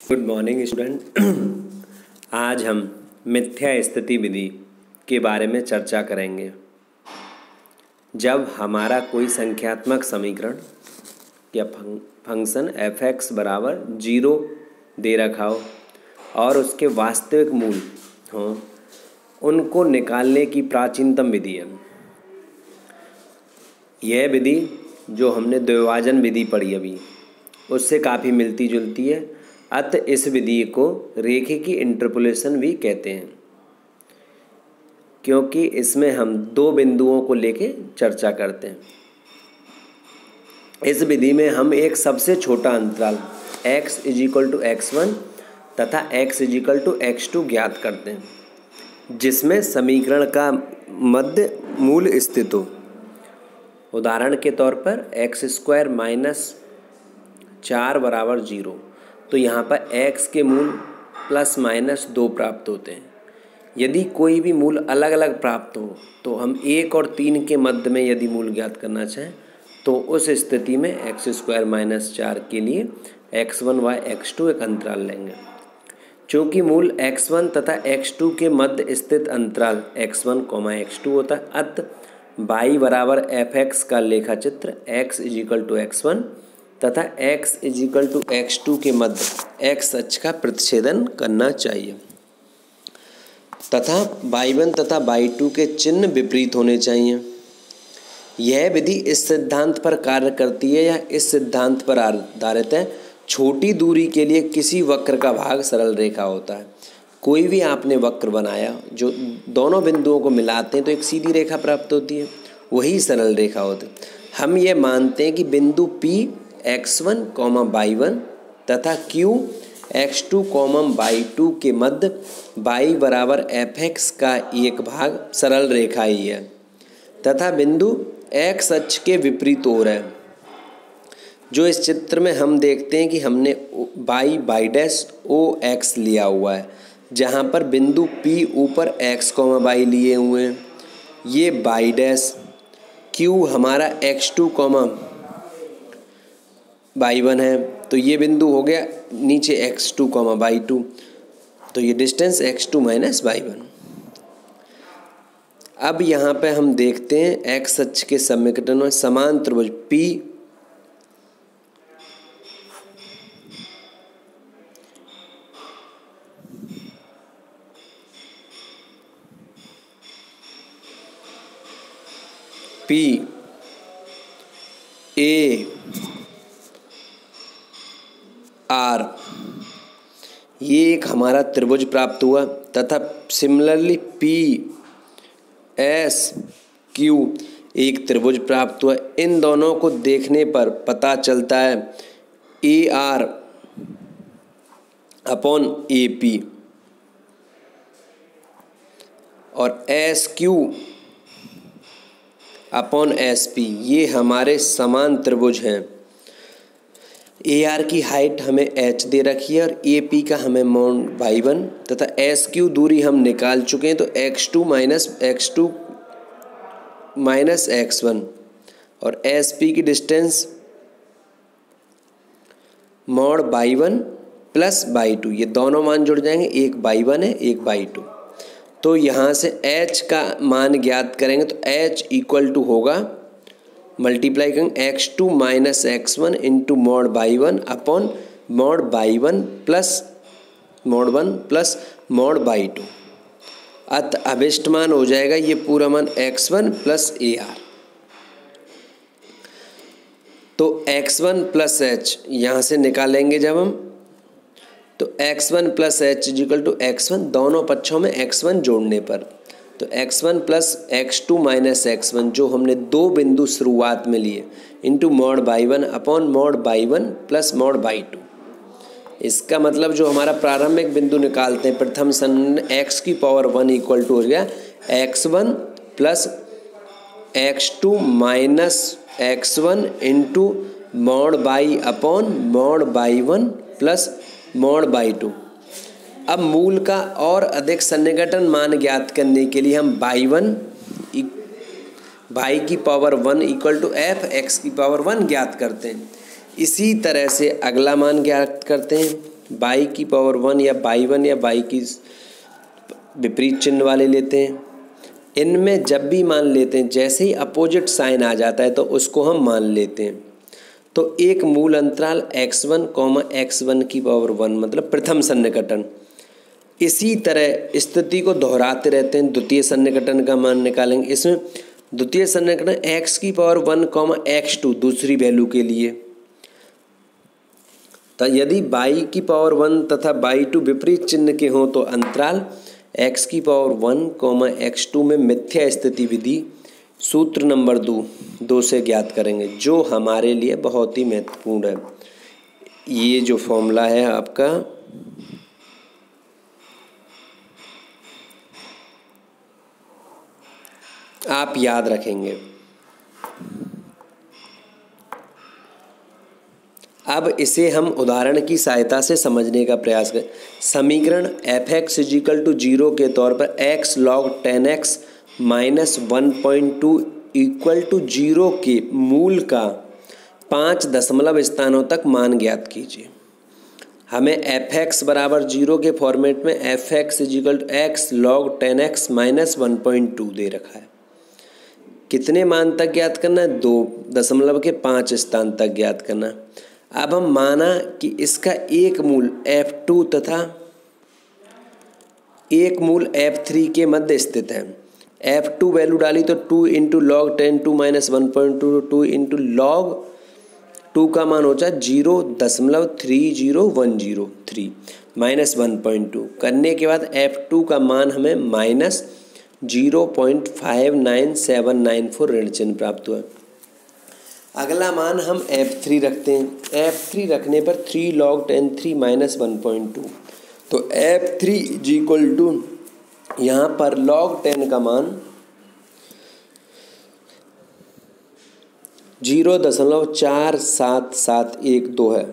Good morning student. आज हम मिथ्या स्थिति विधि के बारे में चर्चा करेंगे। जब हमारा कोई संख्यात्मक समीकरण या फंक्शन f(x) बराबर 0 दे रखा हो और उसके वास्तविक मूल हों, उनको निकालने की प्राचीनतम विधि है। यह विधि जो हमने द्विभाजन विधि पढ़ी अभी, उससे काफ़ी मिलती जुलती है। अतः इस विधि को रेखीय इंटरपोलेशन भी कहते हैं, क्योंकि इसमें हम दो बिंदुओं को लेके चर्चा करते हैं। इस विधि में हम एक सबसे छोटा अंतराल x = x1 तथा x = x2 ज्ञात करते हैं, जिसमें समीकरण का मध्य मूल स्थित हो। उदाहरण के तौर पर x² - 4 बराबर 0, तो यहाँ पर x के मूल ±2 प्राप्त होते हैं। यदि कोई भी मूल अलग अलग प्राप्त हो तो हम 1 और 3 के मध्य में यदि मूल ज्ञात करना चाहें तो उस स्थिति में x² - 4 के लिए x1 व x2 एक अंतराल लेंगे। चूँकि मूल x1 तथा x2 के मध्य स्थित अंतराल x1, x2 होता है, अतः y बराबर f(x) का लेखाचित्र x = x1 तथा x = x2 के मध्य x अक्ष का प्रतिच्छेदन करना चाहिए तथा y1 तथा y2 के चिन्ह विपरीत होने चाहिए। यह विधि इस सिद्धांत पर कार्य करती है या इस सिद्धांत पर आधारित है, छोटी दूरी के लिए किसी वक्र का भाग सरल रेखा होता है। कोई भी आपने वक्र बनाया जो दोनों बिंदुओं को मिलाते हैं तो एक सीधी रेखा प्राप्त होती है, वही सरल रेखा होती है। हम ये मानते हैं कि बिंदु P x1, y1 तथा Q x2, y2 के मध्य y बराबर f(x) का एक भाग सरल रेखा ही है तथा बिंदु x अक्ष के विपरीत ओर है। जो इस चित्र में हम देखते हैं कि हमने y(OX) लिया हुआ है, जहाँ पर बिंदु P ऊपर x, y लिए हुए हैं। ये y', Q हमारा x2, y1 है, तो ये बिंदु हो गया नीचे x2, y2, तो ये डिस्टेंस x2 - y1। अब यहाँ पे हम देखते हैं x अक्ष के सन्निकटन में समान त्रिभुज PAR, ये एक हमारा त्रिभुज प्राप्त हुआ तथा सिमिलरली PSQ एक त्रिभुज प्राप्त हुआ। इन दोनों को देखने पर पता चलता है AR/AP और SQ/SP ये हमारे समान त्रिभुज हैं। AR की हाइट हमें h दे रखी है और AP का हमें मान y1 तथा SQ दूरी हम निकाल चुके हैं, तो x2 - x1 और SP की डिस्टेंस mod y1 + y2, ये दोनों मान जुड़ जाएंगे, एक y1 है एक y2। तो यहाँ से h का मान ज्ञात करेंगे तो h = होगा मल्टीप्लाई करेंगे x2 - x1 × mod y1 upon mod y1 + mod 1 + mod y2। अतः अभिष्ट मान हो जाएगा ये पूरा मान x1 + AR। तो x1 + h यहाँ से निकालेंगे जब हम, तो x1 + h = x1, दोनों पक्षों में x1 जोड़ने पर, तो x1 + x2 - x1 जो हमने दो बिंदु शुरुआत में लिए into mod y1 upon mod y1 + mod y2। इसका मतलब जो हमारा प्रारंभिक बिंदु निकालते हैं प्रथम सन्निकटन x⁴ = हो गया x1 + x2 - x1 into mod y upon mod y1 + mod y2। अब मूल का और अधिक सन्निकटन मान ज्ञात करने के लिए हम y1 y⁴ = f(x⁴ 1) ज्ञात करते हैं। इसी तरह से अगला मान ज्ञात करते हैं बाई की पावर 1 या बाई 1 या बाई की विपरीत चिन्ह वाले लेते हैं। इनमें जब भी मान लेते हैं, जैसे ही अपोजिट साइन आ जाता है तो उसको हम मान लेते हैं। तो एक मूल अंतराल x1, x1 की पावर 1 मतलब प्रथम सन्निकटन। इसी तरह स्थिति को दोहराते रहते हैं, द्वितीय सन्निकटन का मान निकालेंगे। इसमें द्वितीय सन्निकटन x की पावर 1, x2 दूसरी वैल्यू के लिए। तो यदि बाई की पावर 1 तथा बाई 2 विपरीत चिन्ह के हों तो अंतराल x की पावर 1, x2 में मिथ्या स्थिति विधि सूत्र नंबर 2 से ज्ञात करेंगे, जो हमारे लिए बहुत ही महत्वपूर्ण है। ये जो फॉर्मूला है आपका आप याद रखेंगे। अब इसे हम उदाहरण की सहायता से समझने का प्रयास करें। समीकरण f(x) = 0 के तौर पर x log 10x - 1.2 = 0 के मूल का 5 दशमलव स्थानों तक मान ज्ञात कीजिए। हमें f(x) = 0 के फॉर्मेट में f(x) = x log 10x - 1.2 दे रखा है। कितने मान तक ज्ञात करना है? 2.5 स्थान तक ज्ञात करना है। अब हम माना कि इसका एक मूल f2 तथा एक मूल f3 के मध्य स्थित है। f2 वैल्यू डाली तो 2 × log 10 - 1.2 2 × log 2 का मान होता है 0.30103 - 1.2 करने के बाद f2 का मान हमें -0.59794 ऋण चिन्ह प्राप्त हुआ। अगला मान हम f3 रखते हैं। f3 रखने पर 3 log 10 3 - 1.2 तो f3 = यहाँ पर log 10 का मान 0.47712 है।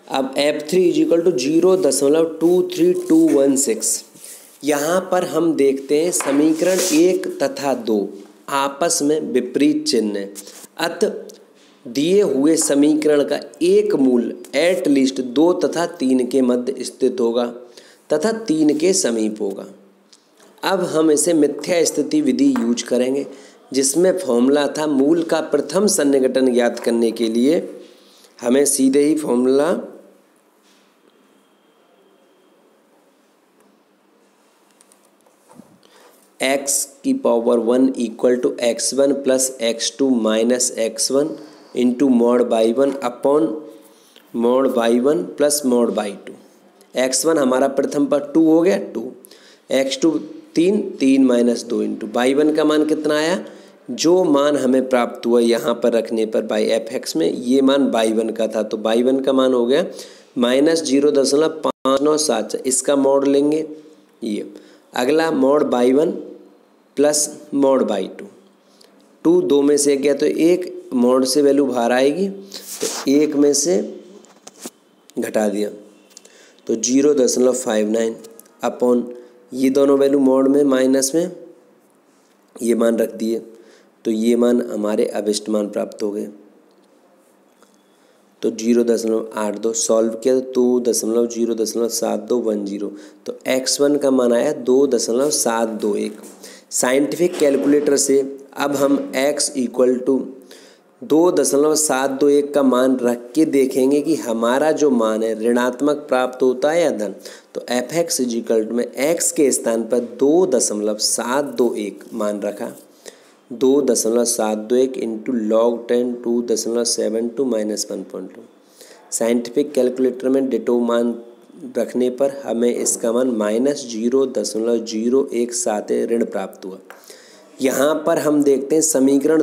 अब f3 = 0.23216। यहाँ पर हम देखते हैं समीकरण 1 तथा 2 आपस में विपरीत चिन्ह है। अतः दिए हुए समीकरण का एक मूल एटलीस्ट 2 तथा 3 के मध्य स्थित होगा तथा 3 के समीप होगा। अब हम इसे मिथ्या स्थिति विधि यूज करेंगे, जिसमें फॉर्मूला था मूल का प्रथम सन्निकटन ज्ञात करने के लिए हमें सीधे ही फॉर्मूला x की power 1 = x1 + x2 - x1 × mod by 1 upon mod by 1 + mod by 2। x1 हमारा प्रथम पर 2 हो गया 2, x2 3 - 2 × बाई 1 का मान कितना आया? जो मान हमें प्राप्त हुआ यहाँ पर रखने पर बाई f(x) में ये मान बाई 1 का था, तो बाई 1 का मान हो गया -0.5974। इसका मॉड लेंगे ये। अगला mod बाई 1 + mod बाई 2। 2 2 में से गया तो 1 मॉड से वैल्यू बाहर आएगी तो 1 में से घटा दिया तो 0.59 अपॉन ये दोनों वैल्यू मॉड में माइनस में ये मान रख दिए तो ये मान हमारे अभिष्ट मान प्राप्त हो गए। तो 0.82 सॉल्व किया तो 2.07210 तो x1 का मान आया 2.721। साइंटिफिक कैलकुलेटर से अब हम x = 2.721 का मान रख के देखेंगे कि हमारा जो मान है ऋणात्मक प्राप्त होता है या धन। तो f(x) = में x के स्थान पर 2.721 मान रखा। 2.721 × log 10 2.72 - 1.2। साइंटिफिक कैलकुलेटर में डिटो मान रखने पर हमें इसका मान -0.017 ऋण प्राप्त हुआ। यहाँ पर हम देखते हैं समीकरण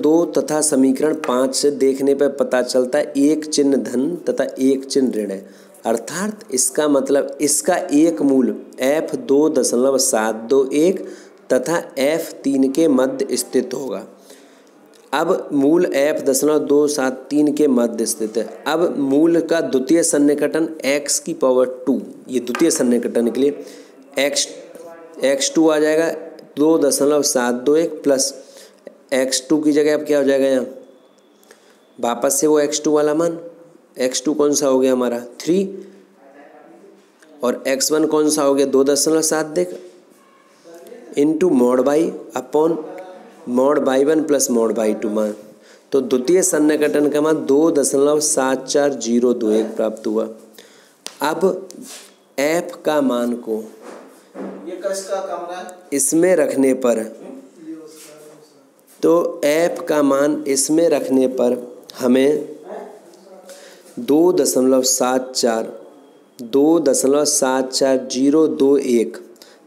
2 तथा समीकरण 5 से देखने पर पता चलता है एक चिन्ह धन तथा एक चिन्ह ऋण है, अर्थात इसका मतलब इसका एक मूल f2.721 तथा f3 के मध्य स्थित होगा। अब मूल f.273 के मध्य स्थित है। अब मूल का द्वितीय सन्निकटन x की पावर 2, ये द्वितीय सन्निकटन के लिए x2 आ जाएगा 2.721 प्लस x2 की जगह अब क्या हो जाएगा यहाँ वापस से वो x2 वाला मान, x2 कौन सा हो गया हमारा 3 और x1 कौन सा हो गया 2.7 देख into mod by upon mod by 1 plus mod by 2 मान। तो द्वितीय सन्निकटन का मान 2.74021 प्राप्त हुआ। अब f का मान को ये किसका कमरा है? इसमें रखने पर, तो f का मान इसमें रखने पर हमें 2.74021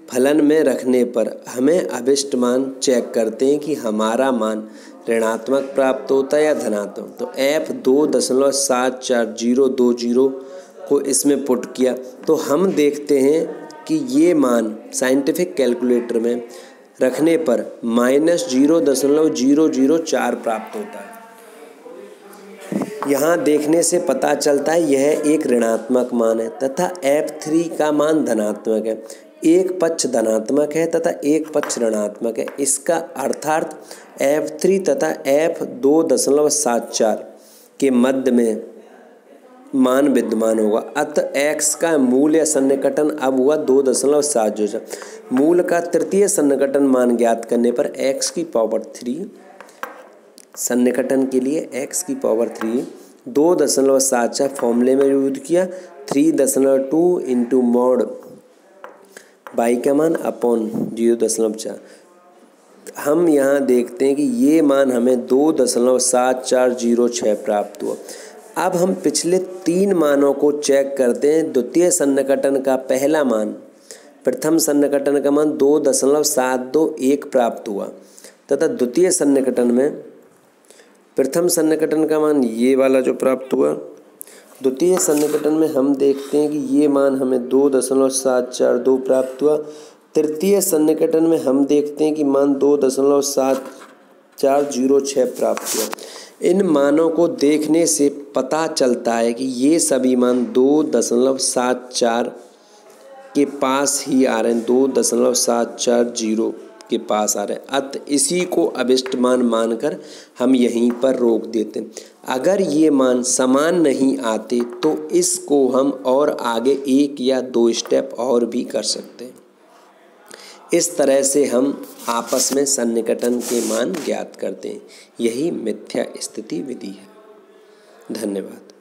फलन में रखने पर हमें अभिष्ट मान चेक करते हैं कि हमारा मान ऋणात्मक प्राप्त होता है या धनात्मक। तो f 2.74020 को इसमें पुट किया तो हम देखते हैं कि ये मान साइंटिफिक कैलकुलेटर में रखने पर -0.004 प्राप्त होता है। यहाँ देखने से पता चलता है यह एक ऋणात्मक मान है तथा f3 का मान धनात्मक है। एक पक्ष धनात्मक है तथा एक पक्ष ऋणात्मक है। इसका अर्थात f3 तथा f 2.74 के मध्य में मान विद्यमान होगा। अतः x का मूल या सन्निकटन अब हुआ 2.7 मूल का तृतीय सन्निकटन मान ज्ञात करने पर x की पावर 3 सन्निकटन के लिए x की पावर 3 2.74 फॉर्मूले में यूज किया 3.2 इंटू मॉड बाई का मान अपॉन 0.4। हम यहाँ देखते हैं कि ये मान हमें 2.7406 प्राप्त हुआ। अब हम पिछले 3 मानों को चेक करते हैं। द्वितीय सन्निकटन का पहला मान प्रथम सन्निकटन का मान 2.721 प्राप्त हुआ तथा द्वितीय सन्निकटन में प्रथम सन्निकटन का मान ये वाला जो प्राप्त हुआ। द्वितीय सन्निकटन में हम देखते हैं कि ये मान हमें 2.742 प्राप्त हुआ। तृतीय सन्निकटन में हम देखते हैं कि मान 2.7406 प्राप्त हुआ। इन मानों को देखने से पता चलता है कि ये सभी मान 2.74 के पास ही आ रहे हैं, 2.740 के पास आ रहे हैं। अतः इसी को अभिष्ट मान मानकर हम यहीं पर रोक देते हैं। अगर ये मान समान नहीं आते तो इसको हम और आगे 1 या 2 स्टेप और भी कर सकते हैं। इस तरह से हम आपस में सन्निकटन के मान ज्ञात करते हैं। यही मिथ्या स्थिति विधि है। धन्यवाद।